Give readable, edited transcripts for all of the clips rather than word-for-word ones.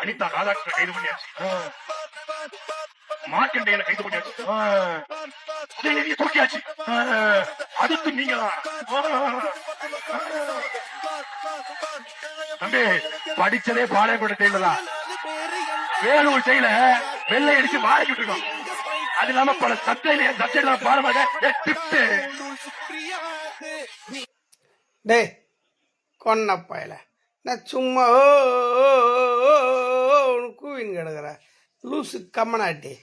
அனிதா ராதாகிருஷ்ணன் கைது பண்ணியாச்சு, மார்க்கண்டையில கைது பண்ணியாச்சு, உதயநிதியை தூக்கியாச்சு, அதுக்கு நீங்க தம்பி படிச்சதே பாளையங்கோட்டை ஜெயில தான், வேலூர் ஜெயில வெள்ளை அடிச்சு மாறிக்கிட்டு இருக்கோம். அது இல்லாம பல சப்ஜெக்ட்ல பாருங்க. டே கொன்னப்பாயில நான் சும்மா கூவின்னு கிடக்குற லூசு கம்மனாட்டி.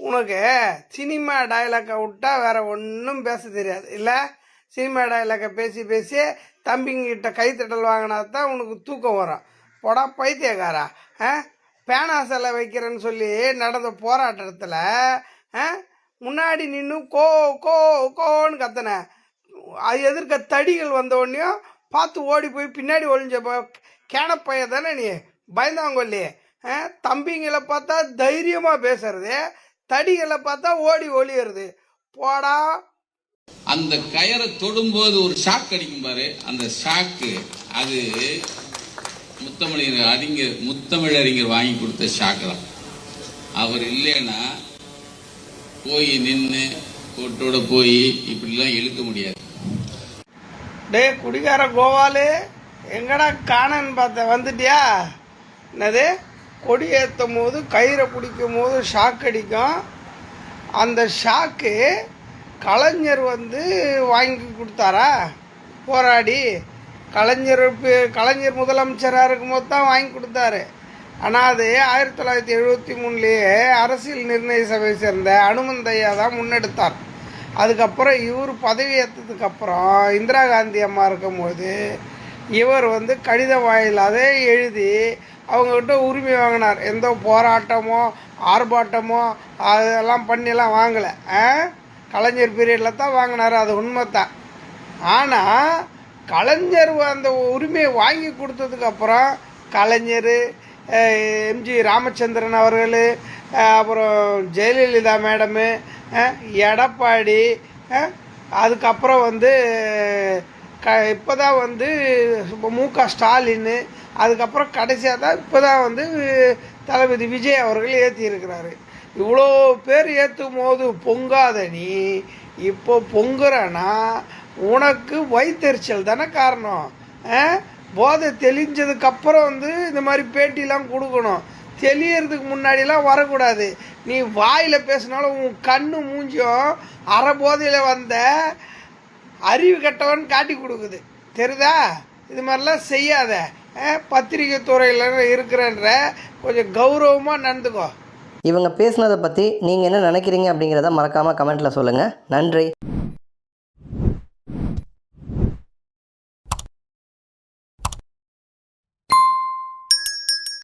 உனக்கு சினிமா டைலாக்கை விட்டா வேற ஒன்றும் பேச தெரியாது இல்லை? சினிமா டைலாக்கை பேசி பேசி தம்பிங்கிட்ட கைத்தட்டல் வாங்கினா தான் உனக்கு தூக்கம் வரும். போடா பைத்தியக்காரா. பேனா சிலை வைக்கிறேன்னு சொல்லி நடந்த போராட்டத்தில் முன்னாடி நின்று கோ கோ கோன்னு கத்தனை. அது எதிர்க்க தடிகள் வந்த உடனேயும் பார்த்து ஓடி போய் பின்னாடி ஒழிஞ்ச கேனப்பைய தானே நீ பயந்தாங்கொல்லி. தம்பிங்களை பார்த்தா தைரியமாக பேசுறது, தடிகளை பார்த்தா ஓடி ஒளியறது. போடா. அந்த கயரை தொடும்போது ஒரு ஷாக் அடிக்கும் பாரு, அந்த ஷாக்கு அது முத்தமிழறிஞர் வாங்கி கொடுத்த ஷாக்கு தான். அவர் இல்லைன்னா போய் நின்று கோட்டோட போய் இப்படிலாம் இழுக்க முடியாது. டே குடிகார கோவாலு, எங்கடா காணன்னு பார்த்த வந்துட்டியா? என்னது கொடி ஏற்றும் போது கயிறை பிடிக்கும் போது ஷாக் அடிக்கும். அந்த ஷாக்கு கலைஞர் வாங்கி கொடுத்தாரா போராடி? கலைஞர் முதலமைச்சராக இருக்கும்போது தான் வாங்கி கொடுத்தாரு. ஆனால் அது 1973 அரசியல் நிர்ணய சபை சேர்ந்த அனுமந்தையா தான் முன்னெடுத்தார். அதுக்கப்புறம் இவர் பதவி ஏற்றதுக்கப்புறம் இந்திரா காந்தி அம்மா இருக்கும்போது இவர் கடிதம் வாயிலாக எழுதி அவங்ககிட்ட உரிமை வாங்கினார். எந்த போராட்டமோ ஆர்ப்பாட்டமோ அதெல்லாம் பண்ணிலாம் வாங்கலை. கலைஞர் பீரியடில் தான் வாங்கினார், அது உண்மை தான். ஆனால் கலைஞர் அந்த உரிமையை வாங்கி கொடுத்ததுக்கப்புறம் கலைஞர், எம்ஜி ராமச்சந்திரன் அவர்கள், அப்புறம் ஜெயலலிதா மேடமு, எடப்பாடி, அதுக்கப்புறம் இப்போ தான் மு.க. ஸ்டாலின், அதுக்கப்புறம் கடைசியாக தான் இப்போ தான் தளபதி விஜய் அவர்கள் ஏற்றியிருக்கிறாரு. இவ்வளோ பேர் ஏற்றும் போது பொங்காத நீ இப்போ பொங்குறனா உனக்கு வயிற்றுச்சல் தானே காரணம். போதை தெளிஞ்சதுக்கப்புறம் இந்த மாதிரி பேட்டிலாம் கொடுக்கணும். தெளியறதுக்கு முன்னாடிலாம் வரக்கூடாது. நீ வாயில் பேசினாலும் உன் கண்ணு மூஞ்சியும் அரை போதையில் வந்த அறிவு கட்டவன் காட்டி கொடுக்குது, தெரியுதா? இது மாதிரிலாம் செய்யாத. பத்திரிகை துறையில் இருக்கிறன்ற கொஞ்சம் கௌரவமாக நடந்துக்கோ. இவங்க பேசுனதை பற்றி நீங்கள் என்ன நினைக்கிறீங்க அப்படிங்கிறத மறக்காமல் கமெண்ட்டில் சொல்லுங்கள். நன்றி.